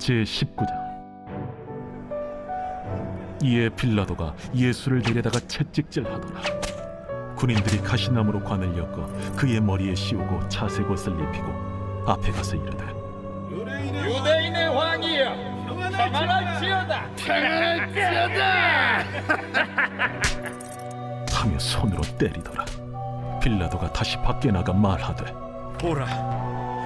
제19장. 이에 빌라도가 예수를 데려다가 채찍질하더라. 군인들이 가시나무로 관을 엮어 그의 머리에 씌우고 자색옷을 입히고 앞에 가서 이르되 유대인의 왕이여, 평안할지어다. 하며 손으로 때리더라. 빌라도가 다시 밖에 나가 말하되 보라,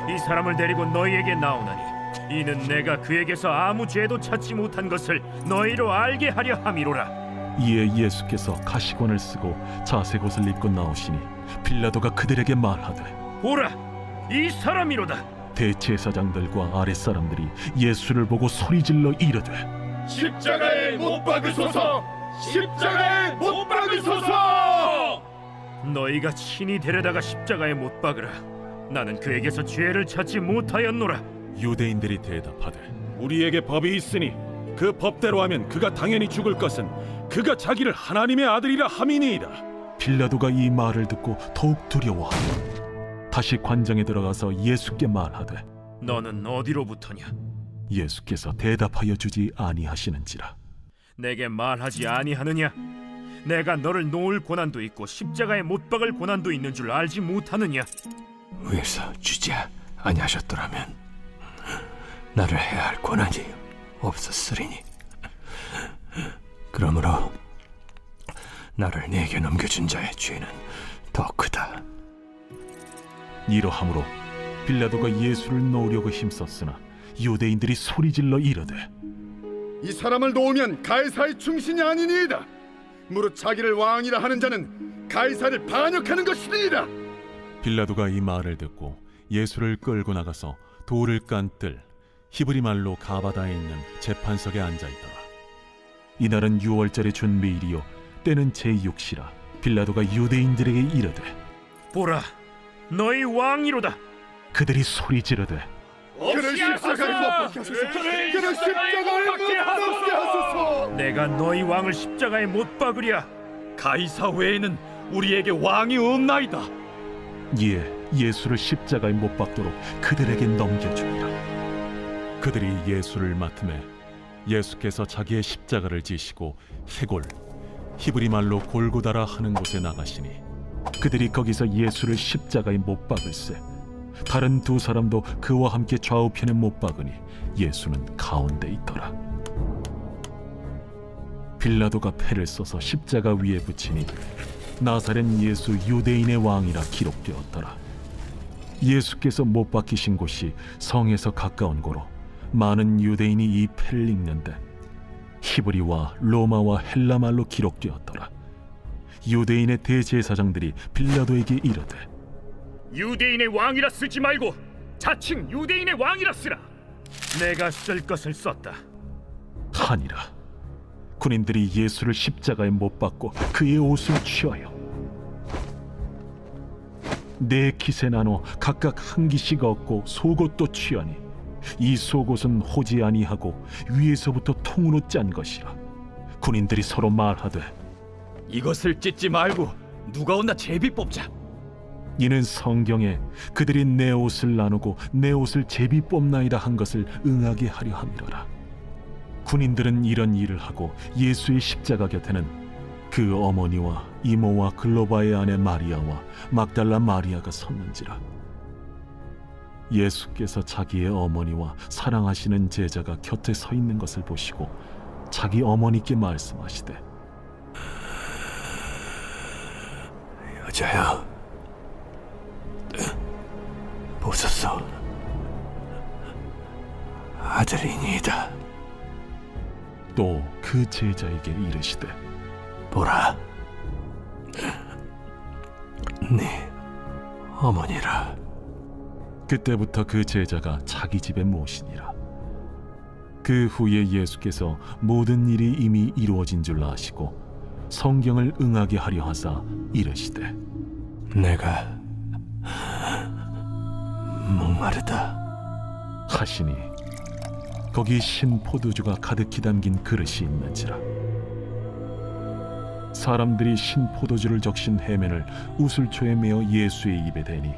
이 사람을 데리고 너희에게 나오나니 이는 내가 그에게서 아무 죄도 찾지 못한 것을 너희로 알게 하려 함이로라. 이에 예수께서 가시관을 쓰고 자색옷을 입고 나오시니 빌라도가 그들에게 말하되 보라, 이 사람이로다. 대제사장들과 아랫사람들이 예수를 보고 소리질러 이르되 십자가에 못 박으소서! 십자가에 못 박으소서! 너희가 친히 데려다가 십자가에 못 박으라. 나는 그에게서 죄를 찾지 못하였노라. 유대인들이 대답하되 우리에게 법이 있으니 그 법대로 하면 그가 당연히 죽을 것은 그가 자기를 하나님의 아들이라 함이니이다. 빌라도가 이 말을 듣고 더욱 두려워하고 다시 관장에 들어가서 예수께 말하되 너는 어디로부터냐? 예수께서 대답하여 주지 아니하시는지라. 내게 말하지 아니하느냐? 내가 너를 놓을 고난도 있고 십자가에 못 박을 고난도 있는 줄 알지 못하느냐? 위에서 주지 아니하셨더라면 나를 해야 할 권한이 없었으리니 그러므로 나를 네게 넘겨준 자의 죄는 더 크다. 이러함으로 빌라도가 예수를 놓으려고 힘썼으나 유대인들이 소리질러 이르되 이 사람을 놓으면 가이사의 충신이 아니니이다. 무릇 자기를 왕이라 하는 자는 가이사를 반역하는 것이니이다. 빌라도가 이 말을 듣고 예수를 끌고 나가서 돌을 깐 뜰 히브리 말로 가바다에 있는 재판석에 앉아있더라. 이날은 유월절의 준비일이요 때는 제6시라. 빌라도가 유대인들에게 이르되 보라, 너희 왕이로다. 그들이 소리 지르되 그를 십자가에 못 박게 하소서. 그를 십자가에 못 박게 하소서. 내가 너희 왕을 십자가에 못 박으랴. 가이사 외에는 우리에게 왕이 없나이다. 이에 예수를 십자가에 못 박도록 그들에게 넘겨주니라. 그들이 예수를 맡음에 예수께서 자기의 십자가를 지시고 해골 히브리 말로 골고다라 하는 곳에 나가시니 그들이 거기서 예수를 십자가에 못 박을세. 다른 두 사람도 그와 함께 좌우편에 못 박으니 예수는 가운데 있더라. 빌라도가 패를 써서 십자가 위에 붙이니 나사렛 예수 유대인의 왕이라 기록되었더라. 예수께서 못 박히신 곳이 성에서 가까운 고로 많은 유대인이 이 패를 읽는데 히브리와 로마와 헬라 말로 기록되었더라. 유대인의 대제사장들이 빌라도에게 이르되 유대인의 왕이라 쓰지 말고 자칭 유대인의 왕이라 쓰라. 내가 쓸 것을 썼다. 하니라. 군인들이 예수를 십자가에 못 박고 그의 옷을 취하여 네 깃에 나눠 각각 한 깃씩 얻고 속옷도 취하니 이 속옷은 호지 아니하고 위에서부터 통으로 짠 것이라. 군인들이 서로 말하되 이것을 찢지 말고 누가 온나 제비 뽑자. 이는 성경에 그들이 내 옷을 나누고 내 옷을 제비 뽑나이다 한 것을 응하게 하려 함이로라. 군인들은 이런 일을 하고 예수의 십자가 곁에는 그 어머니와 이모와 글로바의 아내 마리아와 막달라 마리아가 섰는지라. 예수께서 자기의 어머니와 사랑하시는 제자가 곁에 서 있는 것을 보시고 자기 어머니께 말씀하시되 여자여, 보소서, 아들이니이다. 또 그 제자에게 이르시되 보라, 네 어머니라. 그때부터 그 제자가 자기 집에 모시니라. 그 후에 예수께서 모든 일이 이미 이루어진 줄 아시고 성경을 응하게 하려 하사 이르시되 내가 목마르다 하시니 거기 신 포도주가 가득히 담긴 그릇이 있는지라. 사람들이 신 포도주를 적신 해면을 우슬초에 메어 예수의 입에 대니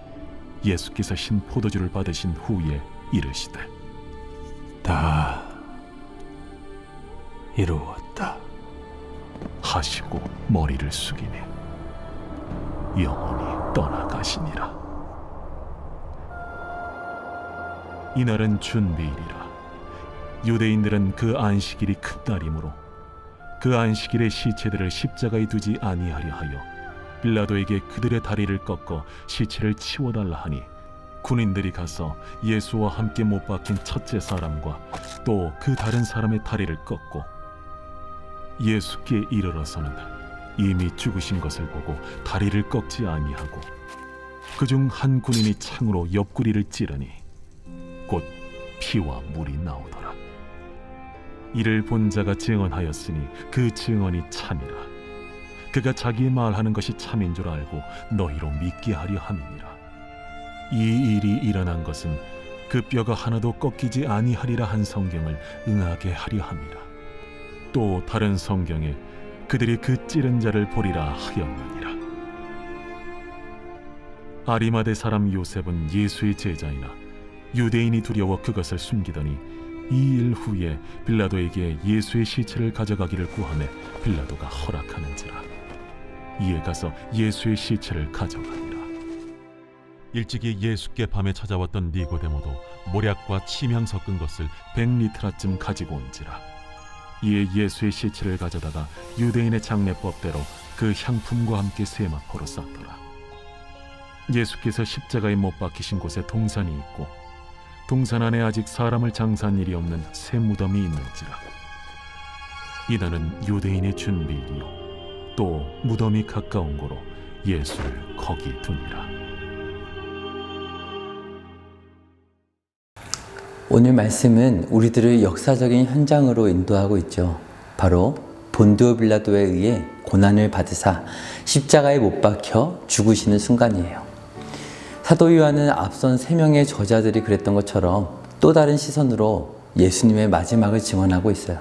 예수께서 신 포도주를 받으신 후에 이르시되 다 이루었다 하시고 머리를 숙이네 영원히 떠나가시니라. 이날은 준비일이라. 유대인들은 그 안식일이 큰 날이므로 그 안식일에 시체들을 십자가에 두지 아니하려 하여 빌라도에게 그들의 다리를 꺾어 시체를 치워달라 하니, 군인들이 가서 예수와 함께 못 박힌 첫째 사람과 또 그 다른 사람의 다리를 꺾고 예수께 이르러서는 이미 죽으신 것을 보고 다리를 꺾지 아니하고 그중 한 군인이 창으로 옆구리를 찌르니 곧 피와 물이 나오더라. 이를 본 자가 증언하였으니 그 증언이 참이라. 그가 자기의 말하는 것이 참인 줄 알고 너희로 믿게 하려 함이니라. 이 일이 일어난 것은 그 뼈가 하나도 꺾이지 아니하리라 한 성경을 응하게 하려 함이라. 또 다른 성경에 그들이 그 찌른 자를 보리라 하였느니라. 아리마대 사람 요셉은 예수의 제자이나 유대인이 두려워 그것을 숨기더니 이 일 후에 빌라도에게 예수의 시체를 가져가기를 구하매 빌라도가 허락하는지라. 이에 가서 예수의 시체를 가져가니라. 일찍이 예수께 밤에 찾아왔던 니고데모도 모략과 침향 섞은 것을 100리트라쯤 가지고 온지라. 이에 예수의 시체를 가져다가 유대인의 장례법대로 그 향품과 함께 세마포로 쌌더라. 예수께서 십자가에 못 박히신 곳에 동산이 있고 동산 안에 아직 사람을 장사한 일이 없는 새 무덤이 있는지라. 이날은 유대인의 준비일이요 또 무덤이 가까운 고로 예수를 거기 두니라. 오늘 말씀은 우리들을 역사적인 현장으로 인도하고 있죠. 바로 본디오 빌라도에 의해 고난을 받으사 십자가에 못 박혀 죽으시는 순간이에요. 사도 요한은 앞선 3명의 저자들이 그랬던 것처럼 또 다른 시선으로 예수님의 마지막을 증언하고 있어요.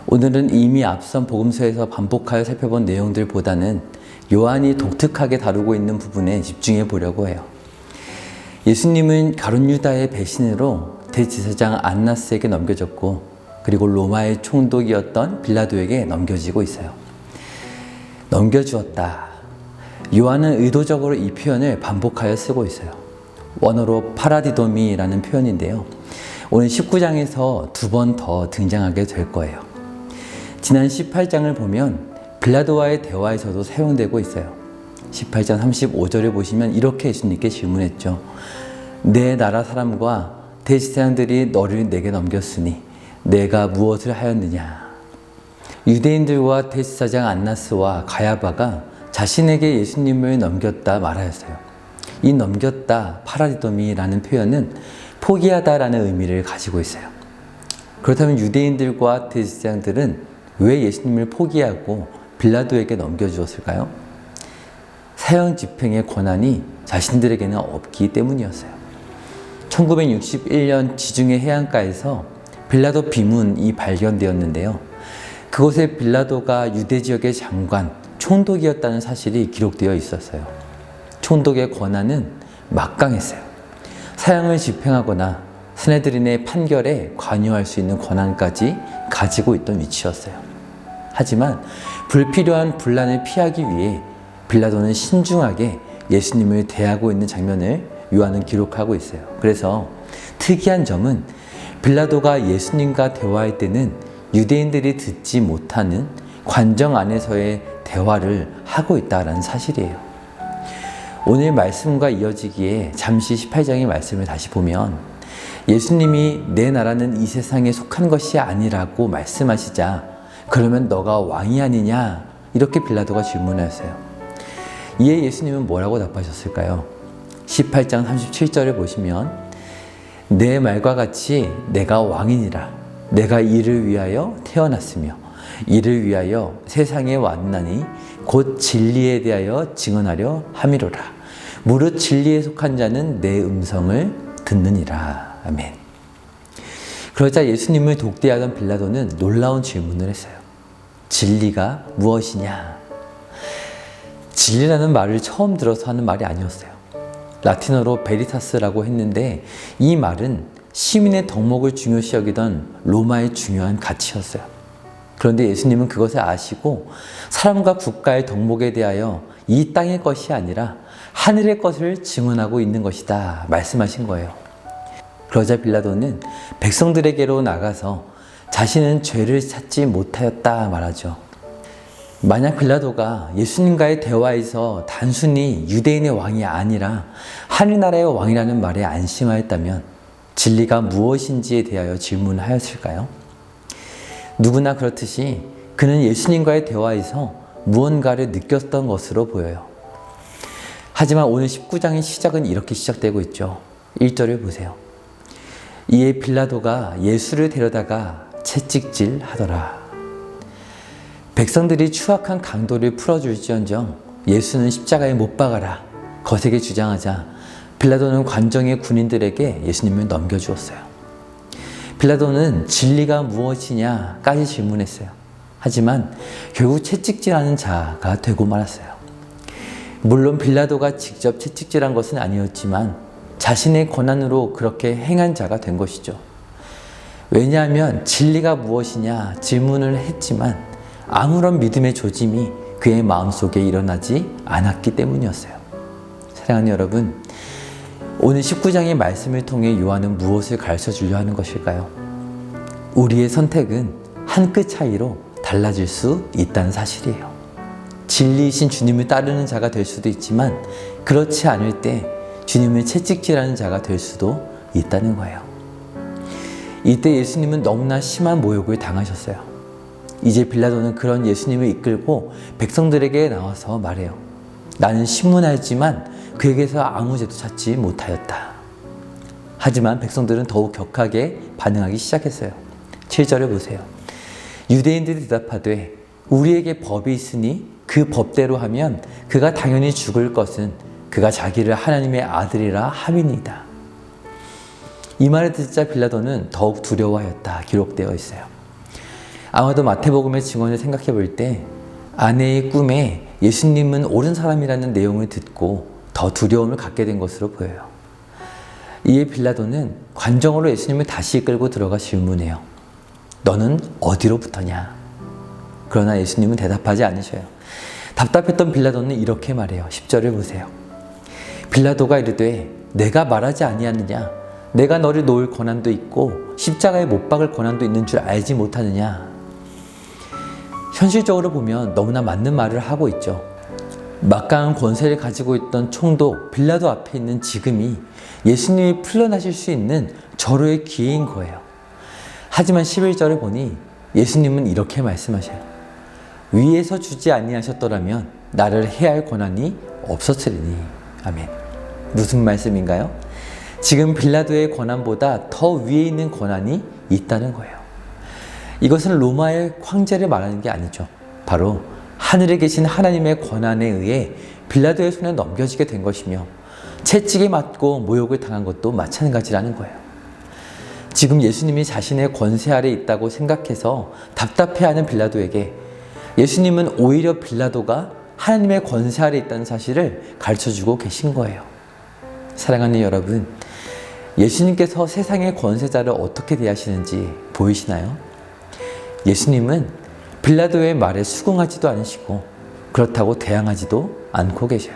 오늘은 이미 앞선 복음서에서 반복하여 살펴본 내용들보다는 요한이 독특하게 다루고 있는 부분에 집중해 보려고 해요. 예수님은 가룟 유다의 배신으로 대제사장 안나스에게 넘겨졌고 그리고 로마의 총독이었던 빌라도에게 넘겨지고 있어요. 넘겨주었다. 요한은 의도적으로 이 표현을 반복하여 쓰고 있어요. 원어로 파라디도미라는 표현인데요. 오늘 19장에서 2번 더 등장하게 될 거예요. 지난 18장을 보면 빌라도와의 대화에서도 사용되고 있어요. 18장 35절을 보시면 이렇게 예수님께 질문했죠. 내 나라 사람과 대제사장들이 너를 내게 넘겼으니 내가 무엇을 하였느냐. 유대인들과 대제사장 안나스와 가야바가 자신에게 예수님을 넘겼다 말하였어요. 이 넘겼다, 파라디도미라는 표현은 포기하다라는 의미를 가지고 있어요. 그렇다면 유대인들과 대제사장들은 왜 예수님을 포기하고 빌라도에게 넘겨주었을까요? 사형 집행의 권한이 자신들에게는 없기 때문이었어요. 1961년 지중해 해안가에서 빌라도 비문이 발견되었는데요. 그곳에 빌라도가 유대 지역의 장관, 총독이었다는 사실이 기록되어 있었어요. 총독의 권한은 막강했어요. 사형을 집행하거나 스네드린의 판결에 관여할 수 있는 권한까지 가지고 있던 위치였어요. 하지만 불필요한 분란을 피하기 위해 빌라도는 신중하게 예수님을 대하고 있는 장면을 요한은 기록하고 있어요. 그래서 특이한 점은 빌라도가 예수님과 대화할 때는 유대인들이 듣지 못하는 관정 안에서의 대화를 하고 있다는 사실이에요. 오늘 말씀과 이어지기에 잠시 18장의 말씀을 다시 보면 예수님이 내 나라는 이 세상에 속한 것이 아니라고 말씀하시자 그러면 너가 왕이 아니냐? 이렇게 빌라도가 질문하였어요. 이에 예수님은 뭐라고 답하셨을까요? 18장 37절을 보시면 내 말과 같이 내가 왕이니라. 내가 이를 위하여 태어났으며 이를 위하여 세상에 왔나니 곧 진리에 대하여 증언하려 함이로라. 무릇 진리에 속한 자는 내 음성을 듣느니라. 아멘. 그러자 예수님을 독대하던 빌라도는 놀라운 질문을 했어요. 진리가 무엇이냐? 진리라는 말을 처음 들어서 하는 말이 아니었어요. 라틴어로 베리타스라고 했는데 이 말은 시민의 덕목을 중요시 여기던 로마의 중요한 가치였어요. 그런데 예수님은 그것을 아시고 사람과 국가의 덕목에 대하여 이 땅의 것이 아니라 하늘의 것을 증언하고 있는 것이다 말씀하신 거예요. 그러자 빌라도는 백성들에게로 나가서 자신은 죄를 찾지 못하였다 말하죠. 만약 빌라도가 예수님과의 대화에서 단순히 유대인의 왕이 아니라 하늘나라의 왕이라는 말에 안심하였다면 진리가 무엇인지에 대하여 질문하였을까요? 누구나 그렇듯이 그는 예수님과의 대화에서 무언가를 느꼈던 것으로 보여요. 하지만 오늘 19장의 시작은 이렇게 시작되고 있죠. 1절을 보세요. 이에 빌라도가 예수를 데려다가 채찍질 하더라. 백성들이 추악한 강도를 풀어줄지언정 예수는 십자가에 못 박아라 거세게 주장하자 빌라도는 관정의 군인들에게 예수님을 넘겨주었어요. 빌라도는 진리가 무엇이냐까지 질문했어요. 하지만 결국 채찍질하는 자가 되고 말았어요. 물론 빌라도가 직접 채찍질한 것은 아니었지만 자신의 권한으로 그렇게 행한 자가 된 것이죠. 왜냐하면 진리가 무엇이냐 질문을 했지만 아무런 믿음의 조짐이 그의 마음속에 일어나지 않았기 때문이었어요. 사랑하는 여러분, 오늘 19장의 말씀을 통해 요한은 무엇을 가르쳐 주려 하는 것일까요? 우리의 선택은 한 끗 차이로 달라질 수 있다는 사실이에요. 진리이신 주님을 따르는 자가 될 수도 있지만 그렇지 않을 때 주님을 채찍질하는 자가 될 수도 있다는 거예요. 이때 예수님은 너무나 심한 모욕을 당하셨어요. 이제 빌라도는 그런 예수님을 이끌고 백성들에게 나와서 말해요. 나는 신문하였지만 그에게서 아무 죄도 찾지 못하였다. 하지만 백성들은 더욱 격하게 반응하기 시작했어요. 7절을 보세요. 유대인들이 대답하되 우리에게 법이 있으니 그 법대로 하면 그가 당연히 죽을 것은 그가 자기를 하나님의 아들이라 함이니이다. 이 말을 듣자 빌라도는 더욱 두려워하였다 기록되어 있어요. 아마도 마태복음의 증언을 생각해 볼 때 아내의 꿈에 예수님은 옳은 사람이라는 내용을 듣고 더 두려움을 갖게 된 것으로 보여요. 이에 빌라도는 관정으로 예수님을 다시 이끌고 들어가 질문해요. 너는 어디로부터냐? 그러나 예수님은 대답하지 않으셔요. 답답했던 빌라도는 이렇게 말해요. 10절을 보세요. 빌라도가 이르되 내가 말하지 아니하느냐? 내가 너를 놓을 권한도 있고 십자가에 못 박을 권한도 있는 줄 알지 못하느냐? 현실적으로 보면 너무나 맞는 말을 하고 있죠. 막강한 권세를 가지고 있던 총독 빌라도 앞에 있는 지금이 예수님이 풀려나실 수 있는 절호의 기회인 거예요. 하지만 11절을 보니 예수님은 이렇게 말씀하셔요. 위에서 주지 아니하셨더라면 나를 해할 권한이 없었으리니. 아멘. 무슨 말씀인가요? 지금 빌라도의 권한보다 더 위에 있는 권한이 있다는 거예요. 이것은 로마의 황제를 말하는 게 아니죠. 바로 하늘에 계신 하나님의 권한에 의해 빌라도의 손에 넘겨지게 된 것이며 채찍에 맞고 모욕을 당한 것도 마찬가지라는 거예요. 지금 예수님이 자신의 권세 아래 있다고 생각해서 답답해하는 빌라도에게 예수님은 오히려 빌라도가 하나님의 권세 아래 있다는 사실을 가르쳐주고 계신 거예요. 사랑하는 여러분, 예수님께서 세상의 권세자를 어떻게 대하시는지 보이시나요? 예수님은 빌라도의 말에 수긍하지도 않으시고 그렇다고 대항하지도 않고 계셔요.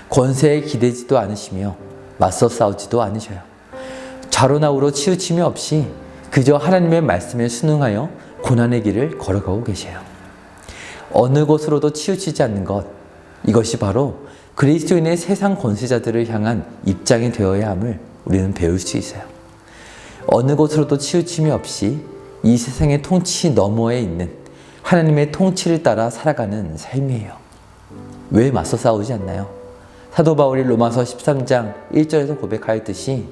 권세에 기대지도 않으시며 맞서 싸우지도 않으셔요. 좌로나 우로 치우침이 없이 그저 하나님의 말씀에 순응하여 고난의 길을 걸어가고 계셔요. 어느 곳으로도 치우치지 않는 것, 이것이 바로 그리스도인의 세상 권세자들을 향한 입장이 되어야 함을 우리는 배울 수 있어요. 어느 곳으로도 치우침이 없이 이 세상의 통치 너머에 있는 하나님의 통치를 따라 살아가는 삶이에요. 왜 맞서 싸우지 않나요? 사도 바울이 로마서 13장 1절에서 고백하였듯이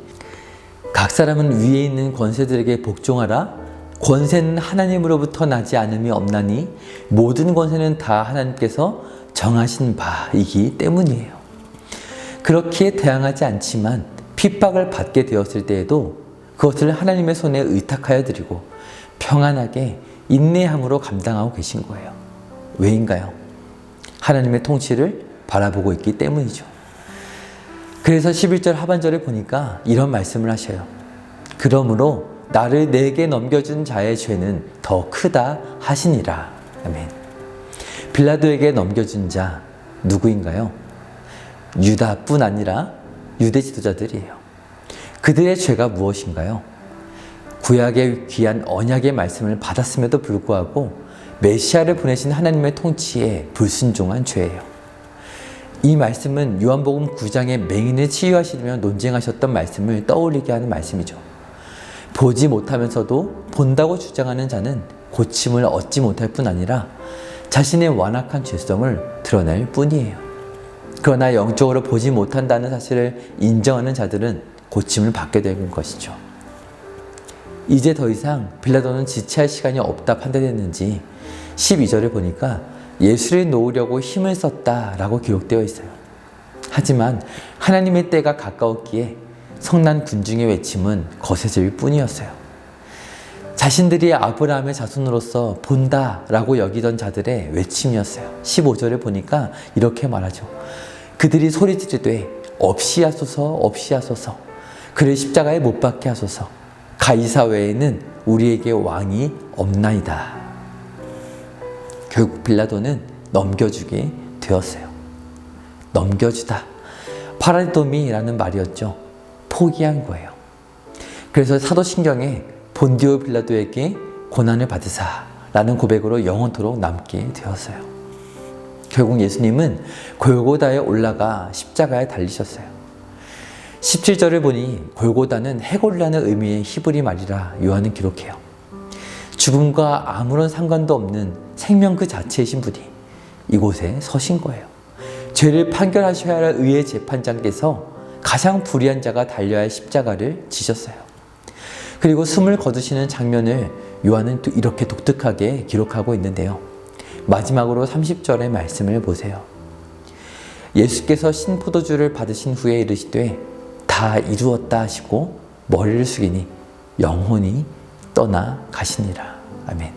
각 사람은 위에 있는 권세들에게 복종하라. 권세는 하나님으로부터 나지 않음이 없나니 모든 권세는 다 하나님께서 정하신 바이기 때문이에요. 그렇기에 대항하지 않지만 핍박을 받게 되었을 때에도 그것을 하나님의 손에 의탁하여 드리고 평안하게 인내함으로 감당하고 계신 거예요. 왜인가요? 하나님의 통치를 바라보고 있기 때문이죠. 그래서 11절 하반절에 보니까 이런 말씀을 하셔요. 그러므로 나를 내게 넘겨준 자의 죄는 더 크다 하시니라. 아멘. 빌라도에게 넘겨준 자 누구인가요? 유다뿐 아니라 유대 지도자들이에요. 그들의 죄가 무엇인가요? 구약의 귀한 언약의 말씀을 받았음에도 불구하고 메시아를 보내신 하나님의 통치에 불순종한 죄예요. 이 말씀은 요한복음 9장의 맹인을 치유하시며 논쟁하셨던 말씀을 떠올리게 하는 말씀이죠. 보지 못하면서도 본다고 주장하는 자는 고침을 얻지 못할 뿐 아니라 자신의 완악한 죄성을 드러낼 뿐이에요. 그러나 영적으로 보지 못한다는 사실을 인정하는 자들은 고침을 받게 되는 것이죠. 이제 더 이상 빌라도는 지체할 시간이 없다 판단했는지 12절을 보니까 예수를 놓으려고 힘을 썼다라고 기록되어 있어요. 하지만 하나님의 때가 가까웠기에 성난 군중의 외침은 거세질 뿐이었어요. 자신들이 아브라함의 자손으로서 본다라고 여기던 자들의 외침이었어요. 15절을 보니까 이렇게 말하죠. 그들이 소리 지르되 없이 하소서 없이 하소서 그를 십자가에 못 박게 하소서 가이사 외에는 우리에게 왕이 없나이다. 결국 빌라도는 넘겨주게 되었어요. 넘겨주다. 파라디도미라는 말이었죠. 포기한 거예요. 그래서 사도신경에 본디오 빌라도에게 고난을 받으사 라는 고백으로 영원토록 남게 되었어요. 결국 예수님은 골고다에 올라가 십자가에 달리셨어요. 17절을 보니 골고다는 해골이라는 의미의 히브리 말이라 요한은 기록해요. 죽음과 아무런 상관도 없는 생명 그 자체이신 분이 이곳에 서신 거예요. 죄를 판결하셔야 할 의의 재판장께서 가장 불의한 자가 달려야 할 십자가를 지셨어요. 그리고 숨을 거두시는 장면을 요한은 또 이렇게 독특하게 기록하고 있는데요. 마지막으로 30절의 말씀을 보세요. 예수께서 신포도주를 받으신 후에 이르시되 다 이루었다 하시고 머리를 숙이니 영혼이 떠나 가시니라. 아멘.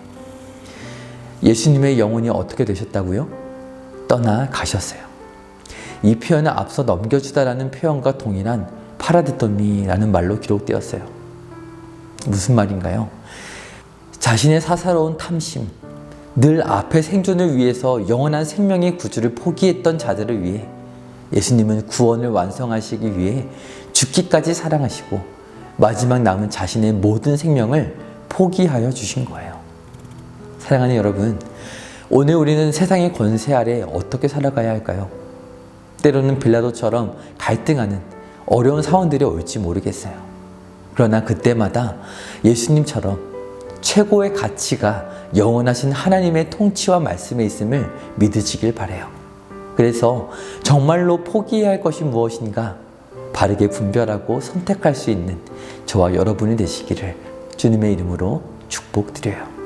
예수님의 영혼이 어떻게 되셨다고요? 떠나 가셨어요. 이 표현은 앞서 넘겨주다라는 표현과 동일한 파라디토미라는 말로 기록되었어요. 무슨 말인가요? 자신의 사사로운 탐심, 늘 앞의 생존을 위해서 영원한 생명의 구주를 포기했던 자들을 위해 예수님은 구원을 완성하시기 위해 죽기까지 사랑하시고 마지막 남은 자신의 모든 생명을 포기하여 주신 거예요. 사랑하는 여러분, 오늘 우리는 세상의 권세 아래 어떻게 살아가야 할까요? 때로는 빌라도처럼 갈등하는 어려운 상황들이 올지 모르겠어요. 그러나 그때마다 예수님처럼 최고의 가치가 영원하신 하나님의 통치와 말씀에 있음을 믿으시길 바라요. 그래서 정말로 포기해야 할 것이 무엇인가 바르게 분별하고 선택할 수 있는 저와 여러분이 되시기를 주님의 이름으로 축복드려요.